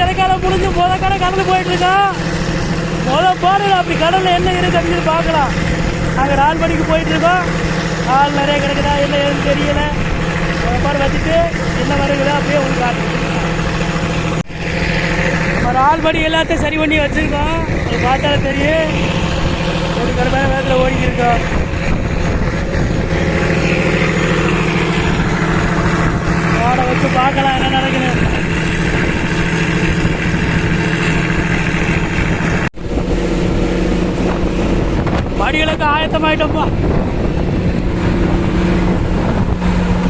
தலைக்காலம் முடிஞ்சு கடை கடந்து போயிட்டு இருக்கோம். பாருங்க அப்படி கடல்ல என்ன இருக்கு அப்படின்னு பார்க்கலாம். நாங்கள் 4 மணிக்கு போயிட்டு இருக்கோம். ஆள் நிறைய கிடக்குதா என்ன ஏதுன்னு தெரியல. பாரு வச்சுட்டு என்ன வருகுதா அப்படியே உங்களுக்கு காட்டு. நம்ம 4 மணி எல்லாத்தையும் சரி பண்ணி வச்சிருக்கோம். அது பார்த்தாலே தெரியும். ஒரு கருமையான வேகத்தில் ஓடிக்கிருக்கோம். ஓட வச்சு பார்க்கலாம் என்ன நடக்குது. படிகளுக்கு ஆயத்தமாயிட்டோம்ப்பா.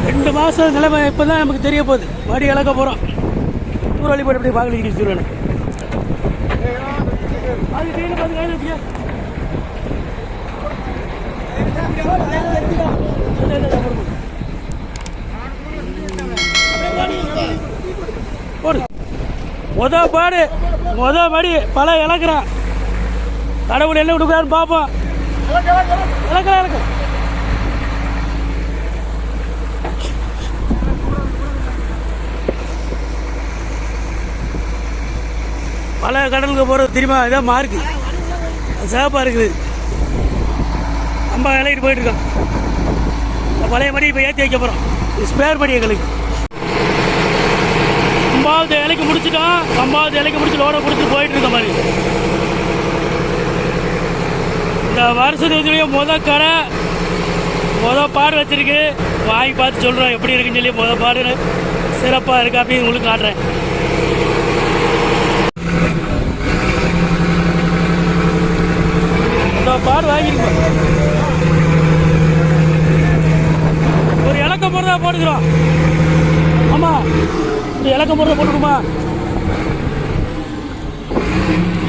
2 மாதம் நிலைமை இப்போ தான் நமக்கு தெரிய போகுது. படி இழக்க போகிறோம். ஊரளி போட்டு எப்படி பார்க்கல சொல்லுவேன். அது கையில் பார்த்து கையில் வச்சுக்க. முத படி பல இழக்கிறான். கடவுள் என்ன கொடுக்குறான்னு பார்ப்போம். இழக்க பல கடலுக்கு போகிறது தெரியுமா? இதான் மார்க்கு சேப்பாக இருக்குது. நம்ம இலைக்கிட்டு போயிட்டு இருக்கோம். பழைய மடி இப்போ ஏற்றி வைக்க போகிறோம். ஸ்பேர் படி எங்களுக்கு 9வது இலைக்கு முடிச்சுட்டோம். 9வது இலைக்கு முடிச்சு லோட பிடிச்சி போயிட்டு இருக்க மாதிரி. இந்த வருஷத்துலேயே கடை பாடு வச்சிருக்கு. வாங்கி பார்த்து சொல்கிறோம் எப்படி இருக்குன்னு சொல்லி. பாடு சிறப்பாக இருக்கு அப்படின்னு உங்களுக்கு காட்டுறேன். பாடு வாங்கிருக்கோம். ஒரு இலக்க முறை போட்டுக்கிறோம். ஆமாம், இந்த இலக்க முறை போட்டுக்குமா?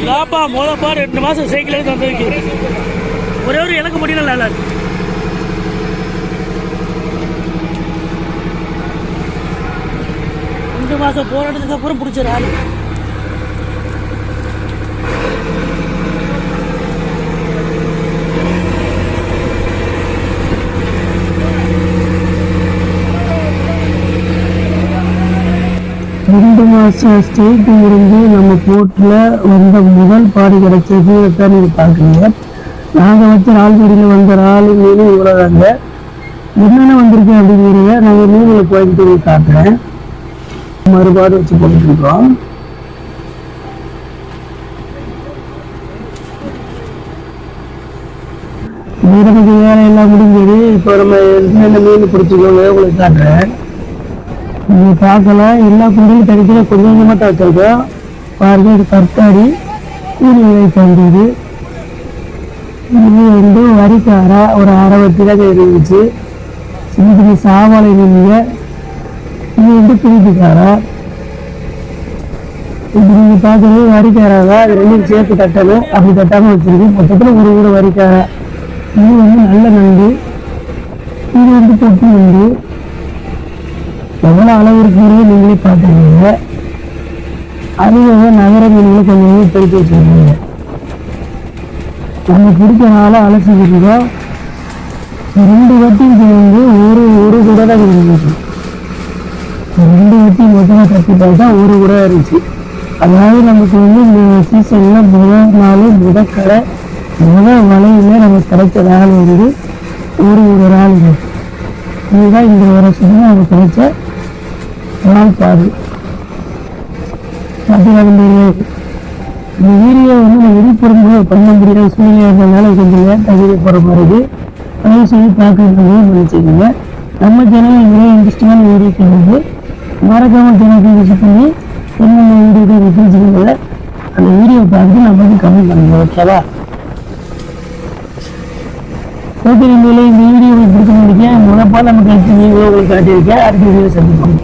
இதாப்பா பாடு 2 மாதம் சைக்கிள் எடுத்து வந்திருக்கு. ஒரே ஒரு இலக்க முடியல. நல்லா 2 மாதம் போராட்டத்துக்கு அப்புறம் பிடிச்ச ஆள். ரெண்டு மாதம் ஸ்டேட்டு இருந்து நம்ம போட்டில் வந்த முதல் பாடு கிடைச்சது தான் நீங்கள் பார்க்குறீங்க. நாங்கள் வச்ச ஆள்படியில் வந்த ஆள் மீன் இவ்வளோதாங்க. என்னென்ன வந்திருக்கு அப்படிங்கிறத நாங்கள் மீனில் போயிட்டு காட்டுறேன். மறுபாடு வச்சு போட்டுருக்கோம். நமக்கு வேலையெல்லாம் முடிஞ்சது. இப்போ நம்ம என்னென்ன மீன் பிடிச்சிக்கோங்க உங்களுக்கு காட்டுறேன். நீங்கள் பார்க்கலாம். எல்லா குண்டிலும் தனித்தனியாக கொஞ்சம் கொஞ்சமாக தான் வச்சுருக்கோம். பாருங்கள், இது கற்காடி கூலி விலை சேர்ந்தது. இது வரிக்காரை ஒரு அரை வட்டி தான் இருந்துச்சு. சின்ன சின்ன சாவாழை மீனுங்க. இது பிரிப்பிக்காரை. இப்போ நீங்கள் பார்க்குறது வரிக்காரை தான். அது 2 சேர்த்து தட்டணும். அப்படி தட்டாமல் வச்சுருக்கு. மொத்தத்தில் ஒரு வரிக்காரை. இது நல்ல நண்டு. இது பொட்டி நண்டு. எவ்வளோ அளவு இருக்குங்கிறது நீங்களே பார்த்துருக்கீங்க. அதுவே நகர மீன்களை கொஞ்சம் பெருக்கி வச்சுருக்கீங்க. நம்ம பிடிச்சனால அலசிக்கிட்டோம். 2 வட்டிக்கு வந்து ஒரு கூட தான் இருந்துச்சு. 2 வட்டி மொத்தமாக தட்டி பார்த்தா ஒரு கூட இருந்துச்சு. அதாவது நமக்கு வந்து இந்த சீசனில் முதல் கடை வலையில் நம்ம கிடைச்ச நாள் வந்து ஒரு நாள். இதுதான் இந்த வருஷத்துல நமக்கு கிடைச்ச நாள் பாடு. இந்த வீடியோ வந்து நம்ம விழிப்புணர்வு பண்ண முடியாத சூழ்நிலை இருந்ததுனால கொஞ்சம் லேட்டாக வீடியோ போகிற மாதிரி இருக்குது. தயவு செய்து பார்க்கறது நினச்சிக்கோங்க. நம்ம சேனல் இவ்வளோ இன்ட்ரெஸ்டிங்கான வீடியோ சொல்லுது. மறக்காமல் சேனல் விசிட் பண்ணி என்னென்ன வீடியோ தெரிஞ்சுக்கோங்க. அந்த வீடியோ பார்த்து நமக்கு கமெண்ட் பண்ணுங்க. ஓகேவா? ஓகே, இந்த வீடியோ உங்களுக்கு பிடிக்க முடியும். முதப்பால் நமக்கு அடுத்த வீடியோ உங்களுக்கு காட்டியிருக்கேன். அடுத்த வீடியோ சந்திப்போம்.